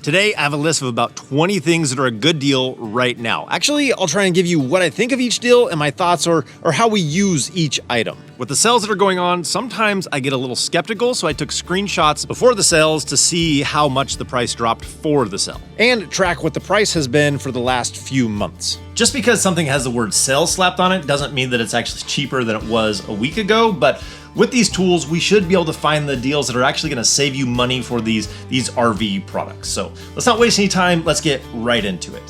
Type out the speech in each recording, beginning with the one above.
Today, I have a list of about 20 things that are a good deal right now. Actually, I'll try and give you what I think of each deal and my thoughts or how we use each item. With the sales that are going on, sometimes I get a little skeptical, so I took screenshots before the sales to see how much the price dropped for the sale and track what the price has been for the last few months. Just because something has the word sale slapped on it doesn't mean that it's actually cheaper than it was a week ago, but with these tools, we should be able to find the deals that are actually going to save you money for these RV products. So let's not waste any time. Let's get right into it.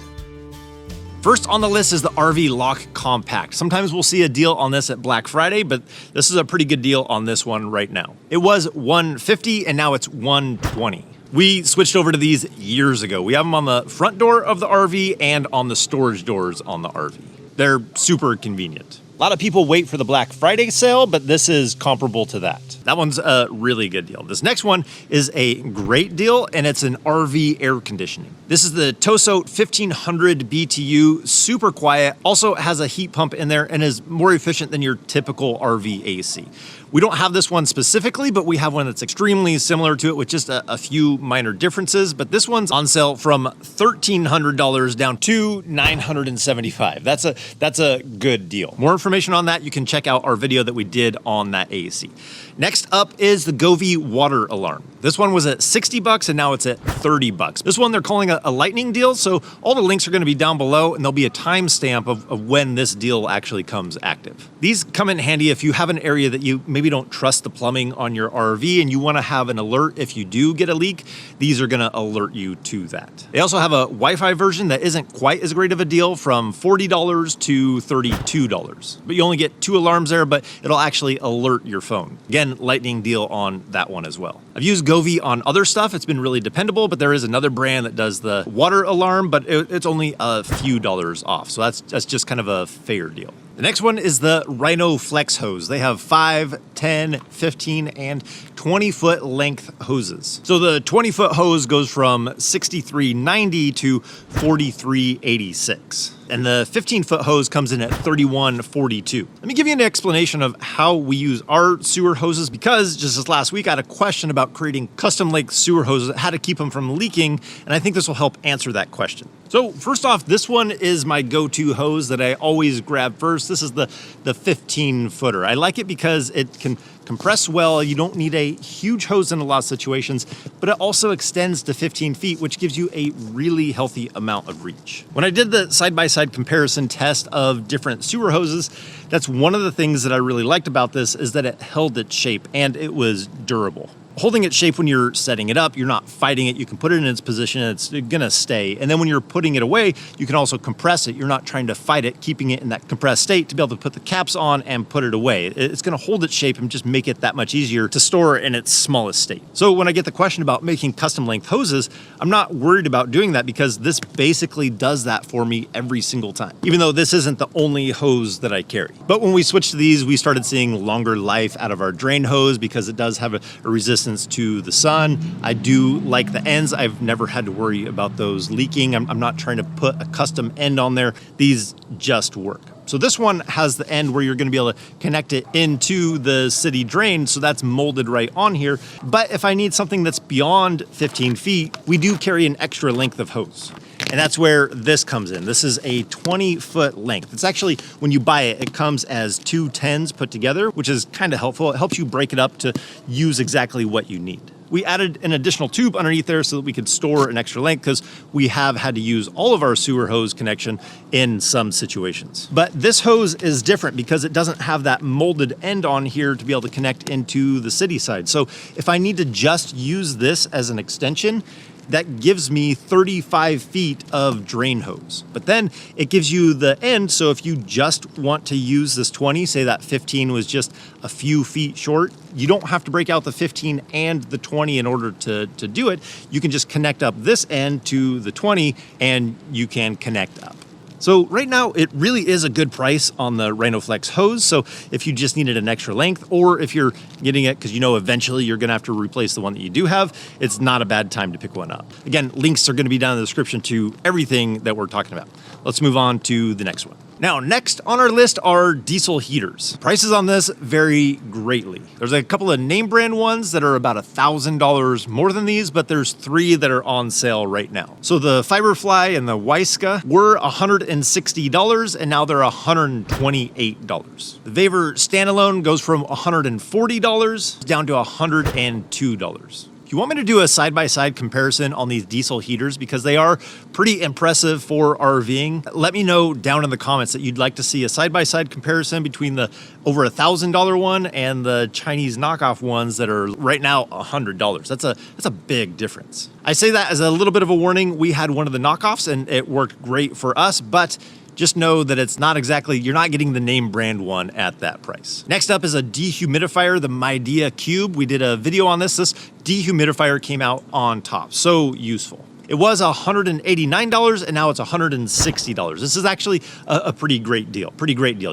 First on the list is the RV Lock Compact. Sometimes we'll see a deal on this at Black Friday, but this is a pretty good deal on this one right now. It was $150 and now it's $120. We switched over to these years ago. We have them on the front door of the RV and on the storage doors on the RV. They're super convenient. A lot of people wait for the Black Friday sale, but this is comparable to that. That one's a really good deal. This next one is a great deal, and it's an RV air conditioning. This is the Toso 1500 BTU, super quiet, also has a heat pump in there and is more efficient than your typical RV AC. We don't have this one specifically, but we have one that's extremely similar to it with just a few minor differences. But this one's on sale from $1,300 down to $975. That's a good deal. More information on that, you can check out our video that we did on that AC. Next up is the Govee water alarm. This one was at $60 and now it's at $30. This one they're calling a lightning deal, so all the links are going to be down below and there'll be a timestamp of when this deal actually comes active. These come in handy if you have an area that you maybe don't trust the plumbing on your RV and you want to have an alert if you do get a leak. These are going to alert you to that. They also have a Wi-Fi version that isn't quite as great of a deal, from $40 to $32. But you only get 2 alarms there, but it'll actually alert your phone. Again, lightning deal on that one as well. I've used Govee on other stuff. It's been really dependable, but there is another brand that does the water alarm, but it's only a few dollars off. So that's just kind of a fair deal. The next one is the Rhino Flex hose. They have 5, 10, 15, and 20-foot length hoses. So the 20-foot hose goes from $63.90 to $43.86. And the 15-foot hose comes in at $31.42. Let me give you an explanation of how we use our sewer hoses, because just this last week I had a question about creating custom-length sewer hoses, how to keep them from leaking, and I think this will help answer that question. So first off, this one is my go-to hose that I always grab first. This is the 15-footer. I like it because it can compress well. You don't need a huge hose in a lot of situations, but it also extends to 15 feet, which gives you a really healthy amount of reach. When I did the side-by-side comparison test of different sewer hoses, that's one of the things that I really liked about this, is that it held its shape and it was durable. Holding its shape when you're setting it up, you're not fighting it. You can put it in its position and it's gonna stay. And then when you're putting it away, you can also compress it. You're not trying to fight it, keeping it in that compressed state to be able to put the caps on and put it away. It's gonna hold its shape and just make it that much easier to store in its smallest state. So when I get the question about making custom length hoses, I'm not worried about doing that, because this basically does that for me every single time, even though this isn't the only hose that I carry. But when we switched to these, we started seeing longer life out of our drain hose because it does have a resistance to the sun. I do like the ends. I've never had to worry about those leaking. I'm not trying to put a custom end on there. These just work. So this one has the end where you're going to be able to connect it into the city drain, so that's molded right on here. But if I need something that's beyond 15 feet, we do carry an extra length of hose. And that's where this comes in. This is a 20-foot length. It's actually, when you buy it, it comes as 2 10s put together, which is kind of helpful. It helps you break it up to use exactly what you need. We added an additional tube underneath there so that we could store an extra length, because we have had to use all of our sewer hose connection in some situations. But this hose is different because it doesn't have that molded end on here to be able to connect into the city side. So if I need to just use this as an extension, that gives me 35 feet of drain hose. But then it gives you the end, so if you just want to use this 20, say that 15 was just a few feet short, you don't have to break out the 15 and the 20 in order to do it. You can just connect up this end to the 20 and you can connect up. So right now, it really is a good price on the Rhinoflex hose. So if you just needed an extra length, or if you're getting it because you know eventually you're gonna have to replace the one that you do have, it's not a bad time to pick one up. Again, links are gonna be down in the description to everything that we're talking about. Let's move on to the next one. Now, next on our list are diesel heaters. Prices on this vary greatly. There's a couple of name brand ones that are about $1,000 more than these, but there's 3 that are on sale right now. So the Fiberfly and the Weiska were $160, and now they're $128. The Vapor standalone goes from $140 down to $102. If you want me to do a side-by-side comparison on these diesel heaters, because they are pretty impressive for RVing, let me know down in the comments that you'd like to see a side-by-side comparison between the over $1,000 one and the Chinese knockoff ones that are right now $100. That's a big difference. I say that as a little bit of a warning. We had one of the knockoffs and it worked great for us, but just know that it's not exactly, you're not getting the name brand one at that price. Next up is a dehumidifier, the Midea Cube. We did a video on this. This dehumidifier came out on top. So useful. It was $189 and now it's $160. This is actually a pretty great deal.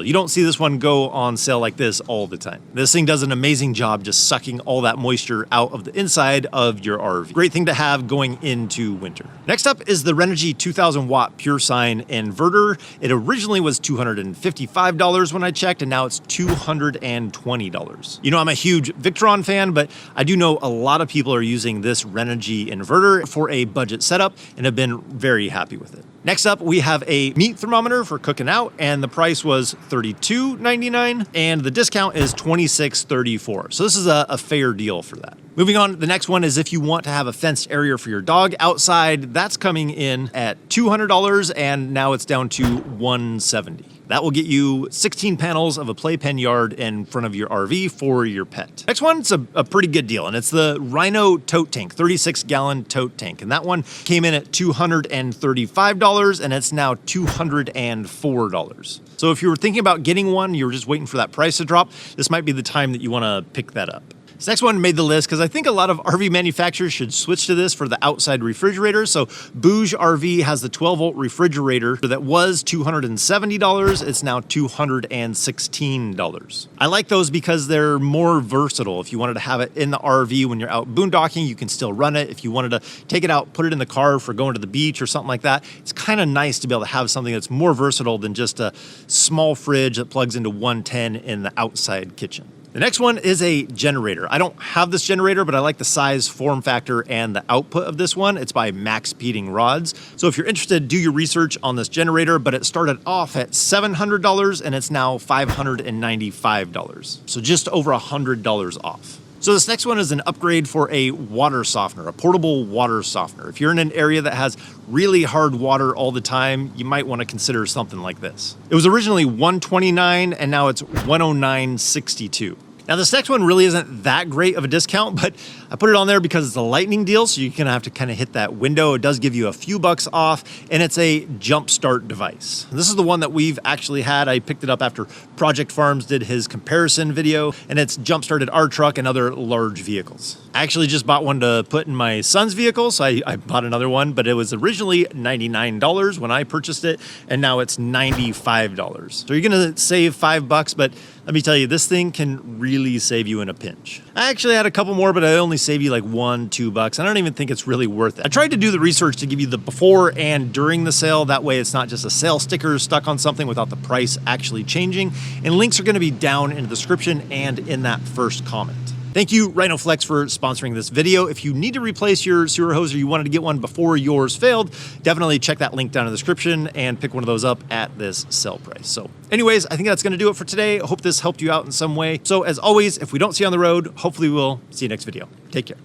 You don't see this one go on sale like this all the time. This thing does an amazing job just sucking all that moisture out of the inside of your RV. Great thing to have going into winter. Next up is the Renogy 2000 watt pure sine inverter. It originally was $255 when I checked, and now it's $220. You know, I'm a huge Victron fan, but I do know a lot of people are using this Renogy inverter for a budget setup and have been very happy with it. Next up, we have a meat thermometer for cooking out, and the price was $32.99, and the discount is $26.34. So this is a fair deal for that. Moving on, the next one is if you want to have a fenced area for your dog outside. That's coming in at $200, and now it's down to $170. That will get you 16 panels of a playpen yard in front of your RV for your pet. Next one's a pretty good deal, and it's the Rhino tote tank, 36-gallon tote tank. And that one came in at $235, and it's now $204. So if you were thinking about getting one, you were just waiting for that price to drop, this might be the time that you want to pick that up. This next one made the list because I think a lot of RV manufacturers should switch to this for the outside refrigerators. So Bouge RV has the 12-volt refrigerator that was $270. It's now $216. I like those because they're more versatile. If you wanted to have it in the RV when you're out boondocking, you can still run it. If you wanted to take it out, put it in the car for going to the beach or something like that, it's kind of nice to be able to have something that's more versatile than just a small fridge that plugs into 110 in the outside kitchen. The next one is a generator. I don't have this generator, but I like the size, form factor, and the output of this one. It's by Max Peeting Rods. So if you're interested, do your research on this generator, but it started off at $700 and it's now $595. So just over $100 off. So this next one is an upgrade for a water softener, a portable water softener. If you're in an area that has really hard water all the time, you might want to consider something like this. It was originally $129 and now it's $109.62. Now this next one really isn't that great of a discount, but I put it on there because it's a lightning deal, so you're gonna have to kind of hit that window. It does give you a few bucks off, and it's a jump start device. And this is the one that we've actually had. I picked it up after Project Farms did his comparison video, and it's jump started our truck and other large vehicles. I actually just bought one to put in my son's vehicle, so I bought another one, but it was originally $99 when I purchased it, and now it's $95. So you're gonna save $5, but let me tell you, this thing can really save you in a pinch. I actually had a couple more, but I only save you like $1, $2. I don't even think it's really worth it. I tried to do the research to give you the before and during the sale. That way it's not just a sale sticker stuck on something without the price actually changing. And links are gonna be down in the description and in that first comment. Thank you, RhinoFlex, for sponsoring this video. If you need to replace your sewer hose or you wanted to get one before yours failed, definitely check that link down in the description and pick one of those up at this sale price. So anyways, I think that's gonna do it for today. I hope this helped you out in some way. So as always, if we don't see you on the road, hopefully we'll see you next video. Take care.